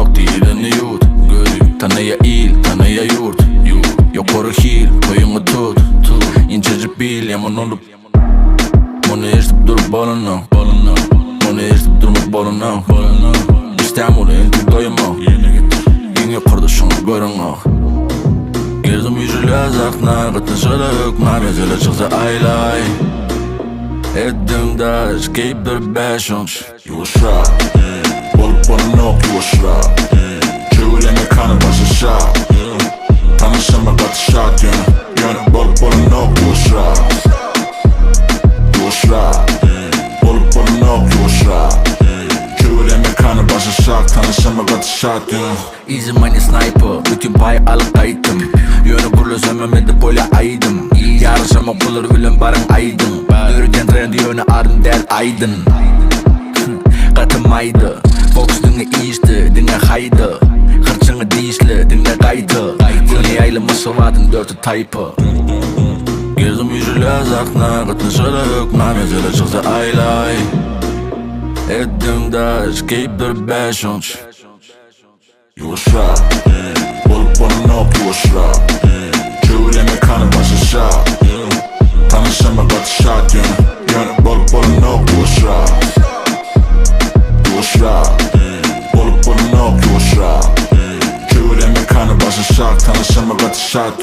bolanok, diýleni ýut. Tanaýa il, Tanaýa ýurt. Ýokary hil, toýuňa tut. Inçejik bil, ýaman olup. Muny eşidip durup bolanok. Muny eşidip durmak bolanok. Işdäm ol entek doýamok. Ýokary şoňa göreňok. Gelsem üýşülýär zaknar, Tanyşama mezele çyksa aýlay. Etdim daş, geyip bir beşonç. Ýuwaşrak, bolup bolanok ýuwaşrak. Çöwürýäň mekany başaşak. Tanyşama Gaty şat ýöne, bolup bolanok ýuwaşrak. Ýuwaşrak, bolup bolanok ýuwaşrak. Çöwürýäň mekany başaşak. Tanyşama Gaty şat Easy money sniper, bütün pay alıp kayıttım. Yönü kurlusam edip öyle aydım. Yarışamak bulur bilen barın aydın. Dörden trendi yönü arın del aydın. Katımaydı, Fox dinle iyişti, dinle haydı. Hırçını dişli, dinle kaydı. Muny aylımı sıvadın dörtü taypı. Gelsem üýşülýär zaknar, Tanyşama mezele çyksa aýlay. Etdim daş, geyip bir beşonç. Ýuwaşrak, bolup bolanok ýuwaşrak. Çöwürýäň mekany başaşak. Tanyşama Gaty şat ýöne, bolup bolanok ýuwaşrak. Ýuwaşrak, bolup bolanok ýuwaşrak. Çöwürýäň mekany başaşak. Tanyşama Gaty şat